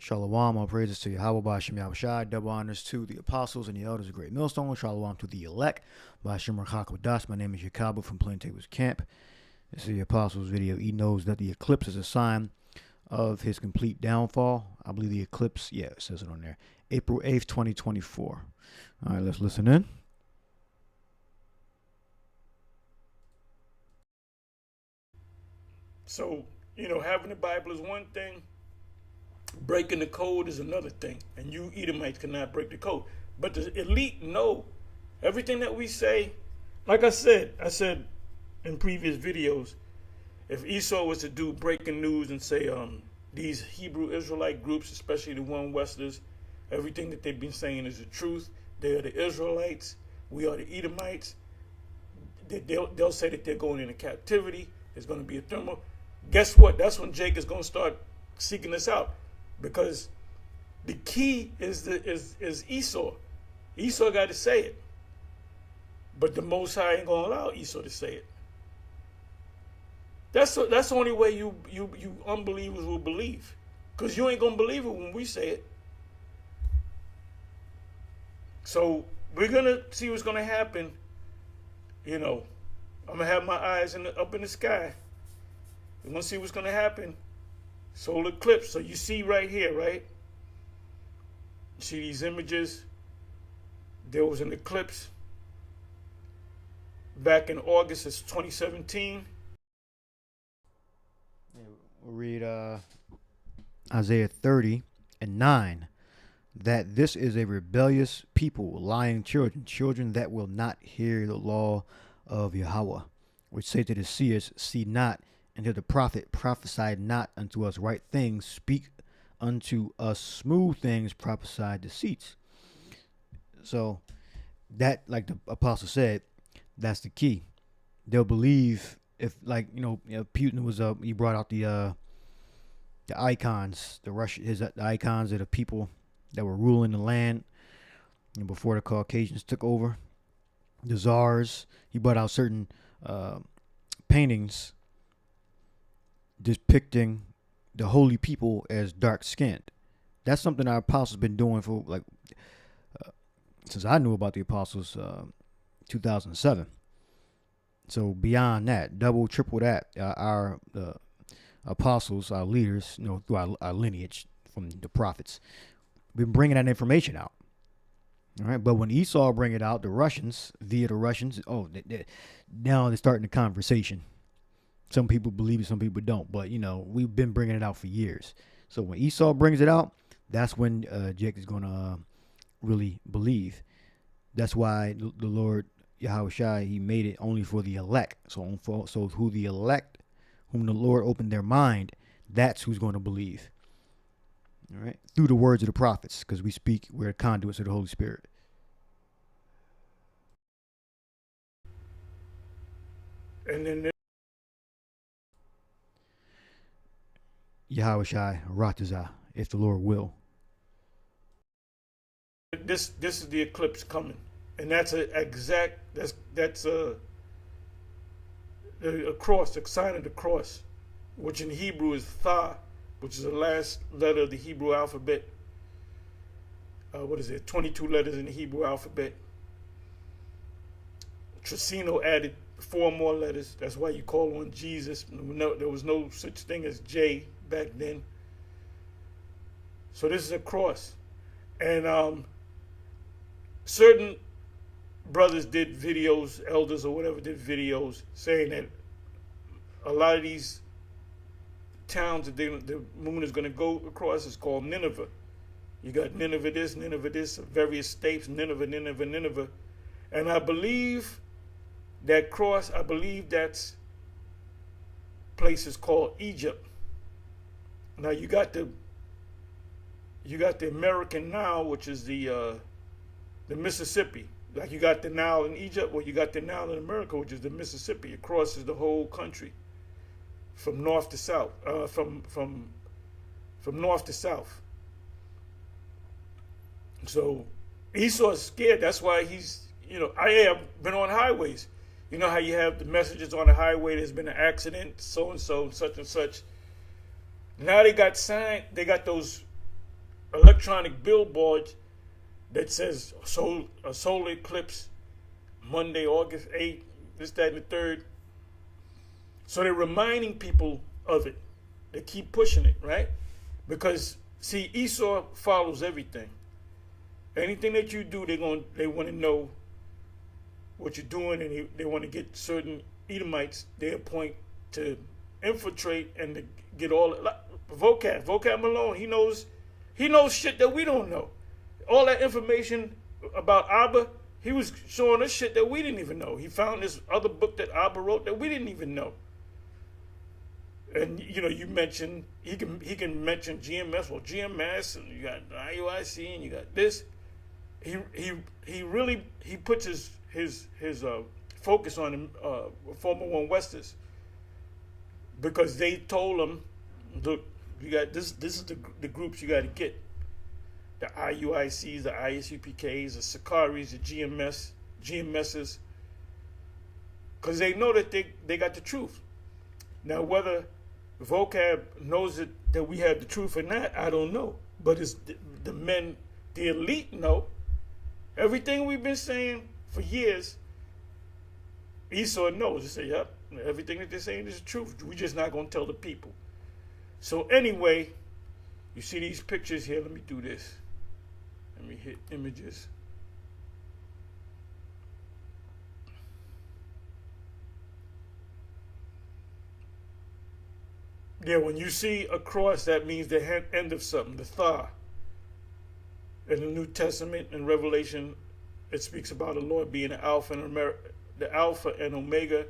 Shalom, all praises to Yahweh Ba'Shem Yahushai. Double honors to the apostles and the elders of Great Millstone. Shalom to the elect. Ba'Shem Rachak. My name is Yaakov from Plaintables Camp. This is the apostles video. He knows that the eclipse is a sign of his complete downfall. I believe the eclipse, yeah, it says it on there. April 8th, 2024. All right, let's listen in. So, having the Bible is one thing. Breaking the code is another thing. And you Edomites cannot break the code. But the elite know everything that we say. Like I said in previous videos, if Esau was to do breaking news and say these Hebrew Israelite groups, especially the one Westers, everything that they've been saying is the truth. They are the Israelites. We are the Edomites. They'll say that they're going into captivity. There's going to be a thermal. Guess what? That's when Jake is going to start seeking us out. Because the key is Esau. Esau got to say it. But the Most High ain't going to allow Esau to say it. That's the only way you unbelievers will believe. Because you ain't going to believe it when we say it. So we're going to see what's going to happen. I'm going to have my eyes up in the sky. We're going to see what's going to happen. Solar eclipse. So you see right here, right? You see these images? There was an eclipse back in August of 2017. We'll read Isaiah 30:9. That this is a rebellious people, lying children that will not hear the law of Yahweh, which say to the seers, see not, and to the prophet, prophesy not unto us right things, speak unto us smooth things, prophesy deceits. So that, like the apostle said, that's the key. They'll believe if, like, Putin was up, he brought out the icons, the icons of the people that were ruling the land before the Caucasians took over. The czars, he brought out certain paintings depicting the holy people as dark-skinned. That's something our apostles been doing for since I knew about the apostles, 2007. So beyond that, double, triple that, our apostles, our leaders, through our lineage from the prophets, been bringing that information out. All right, but when Esau bring it out, the Russians, now they're starting the conversation. Some people believe it, some people don't. But, we've been bringing it out for years. So when Esau brings it out, that's when Jake is going to really believe. That's why the Lord, Yahushai, he made it only for the elect. So who the elect, whom the Lord opened their mind, that's who's going to believe. All right, through the words of the prophets, because we're conduits of the Holy Spirit. And then Yahushai Ratazah, if the Lord will. This is the eclipse coming, and that's a cross, the sign of the cross, which in Hebrew is Tha, which is the last letter of the Hebrew alphabet. 22 letters in the Hebrew alphabet. Tricino added 4 more letters. That's why you call on Jesus. There was no such thing as J back then. So this is a cross. And certain brothers did videos, elders or whatever did videos, saying that a lot of these towns that the moon is going to go across is called Nineveh. You got Nineveh this, various states, Nineveh. And I believe that cross, that's places called Egypt. Now you got the American Nile, which is the Mississippi. Like you got the Nile in Egypt, or you got the Nile in America, which is the Mississippi. It crosses the whole country from north to south, from north to south. So Esau is scared. That's why he's, I have been on highways. You know how you have the messages on the highway, there's been an accident, so-and-so, such and such. Now they got those electronic billboards that says a solar eclipse Monday, August 8th, this, that, and the third. So they're reminding people of it. They keep pushing it, right? Because, see, Esau follows everything. Anything that you do, they want to know what you're doing, and they want to get certain Edomites they appoint to infiltrate and to get all vocab Malone. He knows shit that we don't know. All that information about Abba, he was showing us shit that we didn't even know. He found this other book that Abba wrote that we didn't even know. And you mentioned he can mention GMS, well GMS, and you got IUIC, and you got this. He really puts his focus on former One Westers, because they told him, look, you got this is the groups you got to get. The IUICs, the ISUPKs, the Sakaris, the GMSs, because they know that they got the truth. Now, whether vocab knows that we have the truth or not, I don't know. But it's the men, the elite know. Everything we've been saying for years, Esau knows. He said, yep, everything that they're saying is the truth. We're just not going to tell the people. So anyway, you see these pictures here. Let me do this. Let me hit images. Yeah, when you see a cross, that means the end of something, the thaw. In the New Testament and Revelation, it speaks about the Lord being the Alpha and Omega,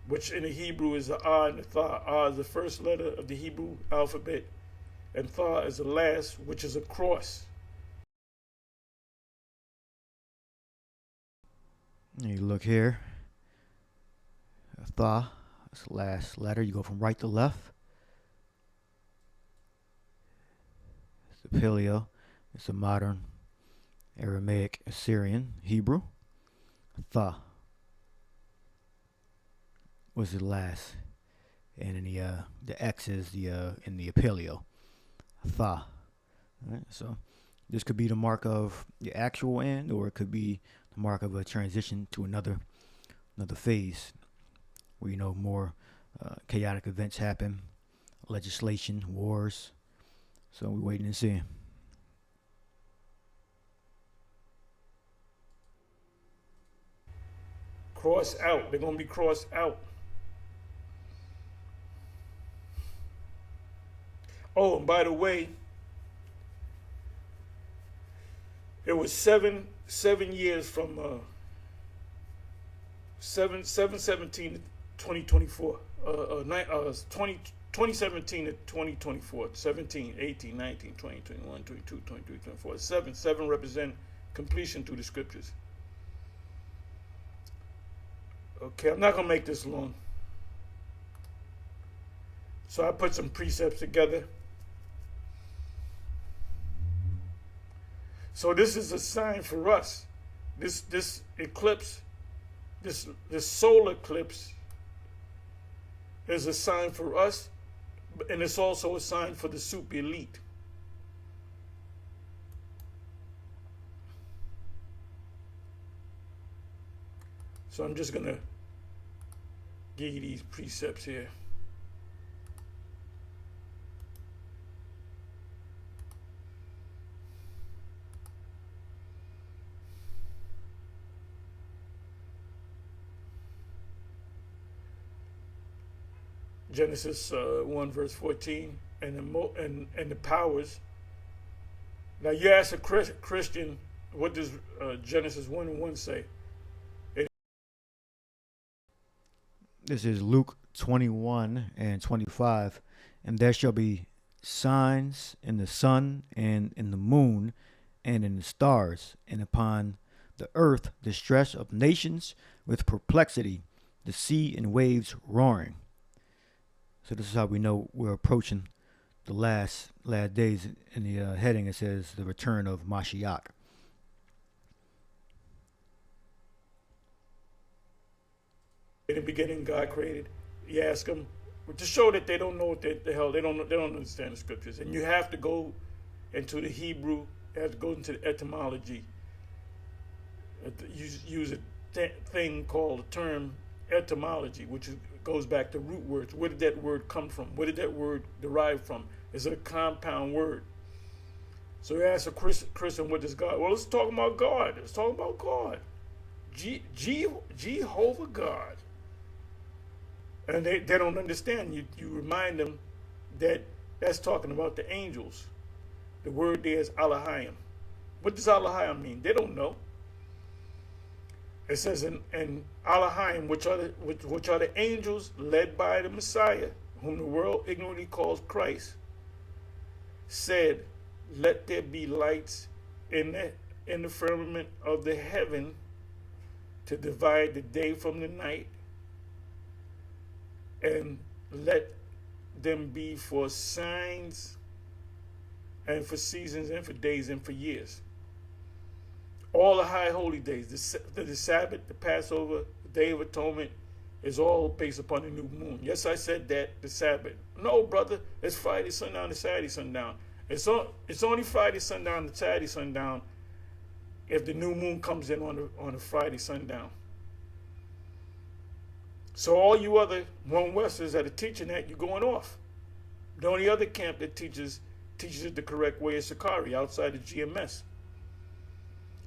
which in the Hebrew is the Ah and the Tha. Ah is the first letter of the Hebrew alphabet, and Tha is the last, which is a cross. You look here. Tha, that's the last letter. You go from right to left. It's the Paleo. It's a modern Aramaic, Assyrian, Hebrew. Tha was the last, and in the X is in the Paleo. Tha. All right, so this could be the mark of the actual end, or it could be the mark of a transition to another phase, where more chaotic events happen, legislation, wars. So we're waiting and seeing. Cross out. They're going to be crossed out. Oh, and by the way, it was seven years from 7/17 to 2024. 2017 to 2024. 17, 18, 19, 20, 21, 22, 23, 24. 7 represent completion through the scriptures. Okay, I'm not going to make this long. So I put some precepts together. So this is a sign for us. This eclipse, this solar eclipse is a sign for us, and it's also a sign for the super elite. So I'm just going to give you these precepts here. Genesis 1 verse 14 and the powers. Now you ask a Christian, what does Genesis 1:1 say? This is Luke 21 and 25. And there shall be signs in the sun and in the moon and in the stars, and upon the earth distress of nations with perplexity, the sea and waves roaring. So this is how we know we're approaching the last days. In the heading, it says the return of Mashiach. In the beginning, God created. You ask them to show that they don't know what the hell they don't understand the scriptures, and you have to go into the Hebrew, it has to go into the etymology. Use a thing called the term etymology, which goes back to root words. Where did that word come from? Where did that word derive from? Is it a compound word? So you ask a Christian, what is God? Well, let's talk about God. Let's talk about God. Jehovah God. And they don't understand. You remind them that that's talking about the angels. The word there is Elohim. What does Elohim mean? They don't know. It says in Elohim, which are the angels led by the Messiah, whom the world ignorantly calls Christ, said, "Let there be lights in the firmament of the heaven to divide the day from the night, and let them be for signs and for seasons and for days and for years." All the high holy days, the Sabbath, the Passover, the Day of Atonement, is all based upon the new moon. Yes, I said that, the Sabbath. No, brother, it's Friday sundown to Saturday sundown. It's only Friday sundown to Saturday sundown if the new moon comes in on a Friday sundown. So all you other Rome Westers that are teaching that, you're going off. The only other camp that teaches it the correct way is Issachar-He outside of GMS.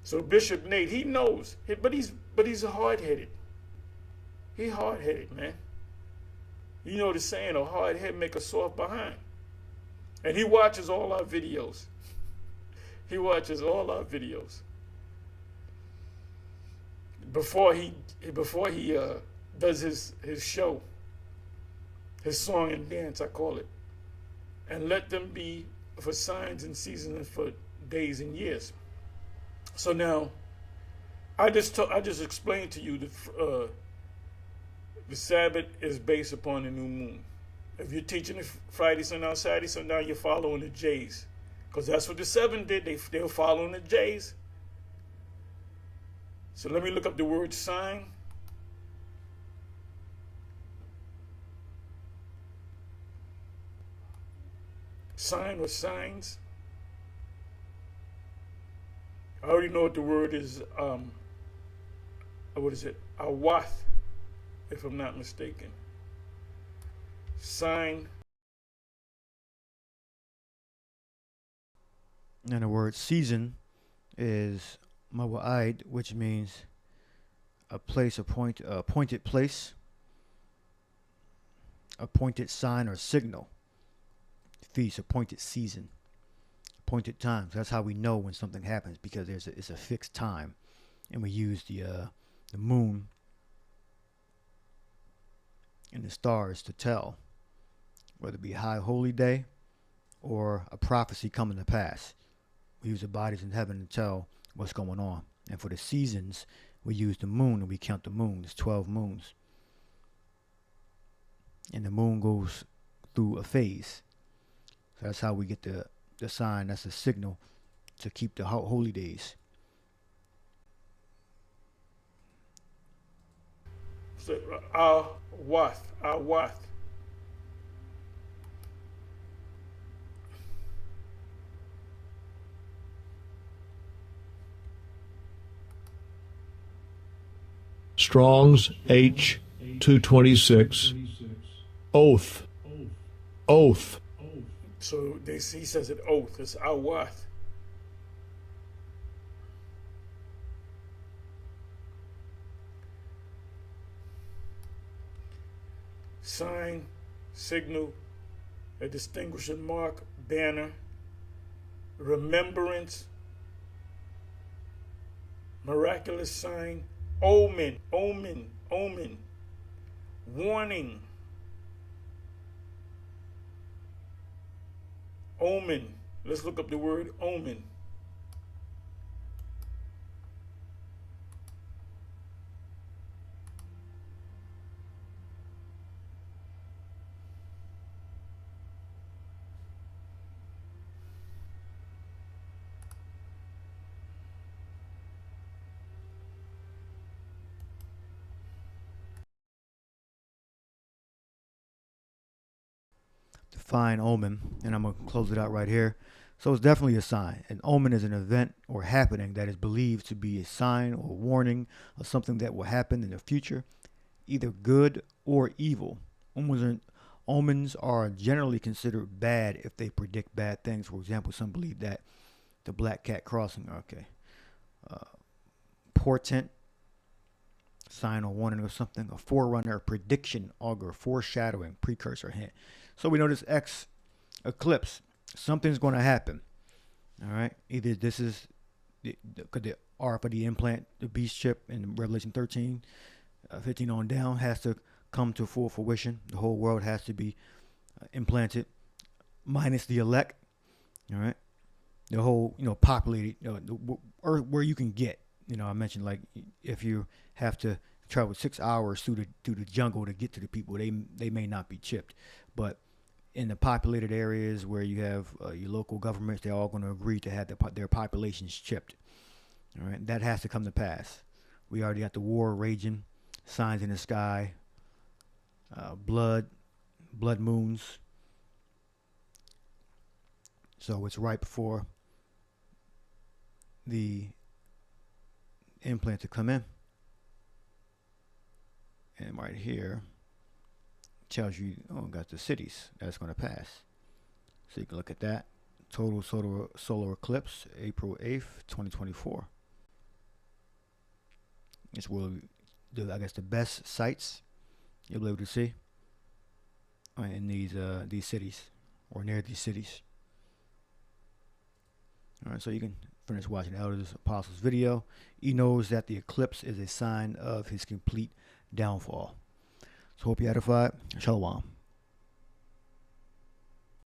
So Bishop Nate, he knows, but he's hard-headed. He hard-headed, man. You know the saying, a hard head make a soft behind. And he watches all our videos. He watches all our videos. Before he does his show, his song and dance, I call it. And let them be for signs and seasons and for days and years. So now, I just explained to you that the Sabbath is based upon the new moon. If you're teaching it Friday sundown, Saturday sundown, you're following the J's, because that's what the seven did. They were following the J's. So let me look up the word sign. Sign or signs. I already know what the word is. What is it? Awath, if I'm not mistaken. Sign. And the word season is mawa'id, which means a place, appointed place, appointed sign or signal. Feast, appointed season, appointed times. That's how we know when something happens, because it's a fixed time, and we use the moon and the stars to tell whether it be a high holy day or a prophecy coming to pass. We use the bodies in heaven to tell what's going on. And for the seasons, we use the moon, and we count the moon. There's 12 moons. And the moon goes through a phase. So that's how we get the sign. That's a signal to keep the holy days. So, Awath. Strong's H 226. Oath. Oath. So he says it oath. It's Awath. Sign, signal, a distinguishing mark, banner, remembrance, miraculous sign, omen, warning, omen. Let's look up the word omen. Define omen, and I'm going to close it out right here. So it's definitely a sign. An omen is an event or happening that is believed to be a sign or warning of something that will happen in the future, either good or evil. Omens are generally considered bad if they predict bad things. For example, some believe that the black cat crossing, portent, sign or warning of something, a forerunner, prediction, augur, foreshadowing, precursor, hint. So we know this eclipse, something's going to happen. All right, either this is the R for the implant, the beast chip in Revelation 13, 15 on down, has to come to full fruition. The whole world has to be implanted, minus the elect. All right, the whole populated the earth where you can get. I mentioned, like, if you have to travel 6 hours through the jungle to get to the people, they may not be chipped, but in the populated areas where you have your local governments, they're all going to agree to have their populations chipped. All right, that has to come to pass. We already got the war raging, signs in the sky, blood moons. So it's right before the implant to come in. And right here tells you, got the cities that's going to pass. So you can look at that. Total solar eclipse, April 8th, 2024. It's really, the best sites you'll be able to see in these cities or near these cities. All right, so you can finish watching the Elders Apostles video. He knows that the eclipse is a sign of his complete downfall. So hope you edified. Shalom.